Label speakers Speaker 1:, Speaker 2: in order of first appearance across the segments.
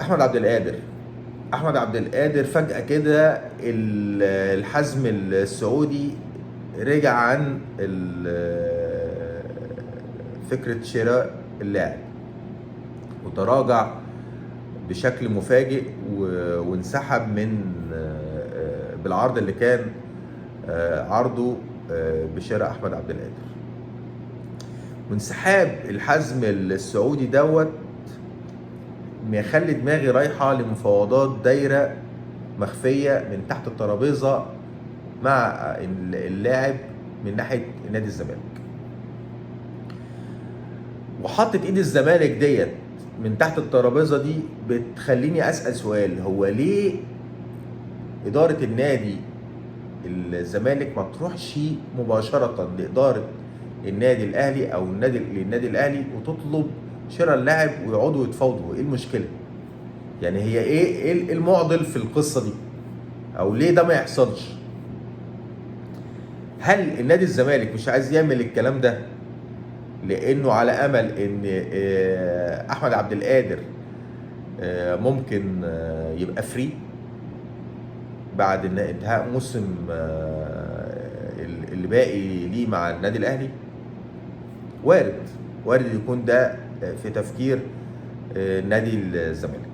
Speaker 1: احمد عبد القادر. احمد عبد القادر فجأة كده الحزم السعودي رجع عن فكرة شراء اللاعب، وتراجع بشكل مفاجئ وانسحب من بالعرض اللي كان عرضه بشراء احمد عبد القادر. وانسحاب الحزم السعودي دوت مخلي دماغي رايحه لمفاوضات دايره مخفيه من تحت الترابيزه مع اللاعب من ناحيه نادي الزمالك. وحطت ايد الزمالك ديت من تحت الترابيزه دي بتخليني اسال سؤال: هو ليه اداره النادي الزمالك ما تروحش مباشره لاداره النادي الاهلي او للنادي الاهلي وتطلب شراء اللاعب ويقعدوا يتفاوضوا؟ ايه المشكله؟ يعني هي ايه المعضل في القصه دي؟ او ليه ده ما يحصلش؟ هل النادي الزمالك مش عايز يعمل الكلام ده لانه على امل ان احمد عبد القادر ممكن يبقى فري بعد انتهاء موسم اللي باقي ليه مع النادي الاهلي؟ وارد يكون ده في تفكير نادي الزمالك.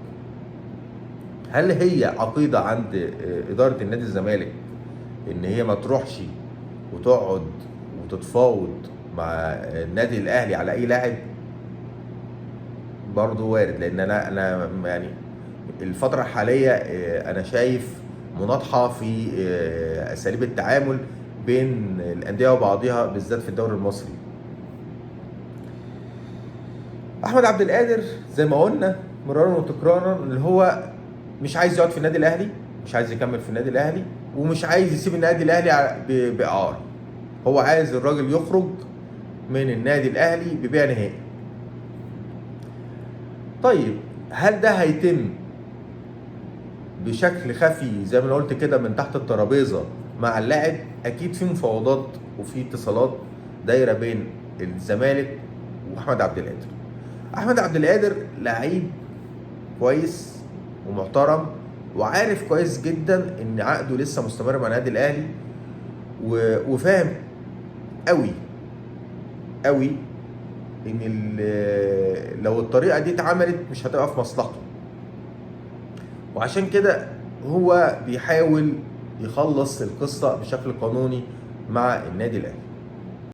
Speaker 1: هل هي عقيده عند اداره النادي الزمالك ان هي ما تروحش وتقعد وتتفاوض مع النادي الاهلي على اي لاعب؟ برضه وارد، لان انا يعني الفتره الحاليه انا شايف مناطحه في اساليب التعامل بين الانديه وبعضها بالذات في الدوري المصري. احمد عبد القادر زي ما قلنا مرارا وتكرارا اللي هو مش عايز يقعد في النادي الاهلي، مش عايز يكمل في النادي الاهلي، ومش عايز يسيب النادي الاهلي باعاره. هو عايز الراجل يخرج من النادي الاهلي ببيع نهائي. طيب هل ده هيتم بشكل خفي زي ما انا قلت كده من تحت الترابيزه مع اللاعب؟ اكيد في مفاوضات وفي اتصالات دايره بين الزمالك واحمد عبد القادر. احمد عبد القادر لعيب كويس ومحترم وعارف كويس جدا ان عقده لسه مستمر مع النادي الاهلي، وفاهم قوي ان لو الطريقه دي اتعملت مش هتبقى في مصلحته، وعشان كده هو بيحاول يخلص القصه بشكل قانوني مع النادي الاهلي.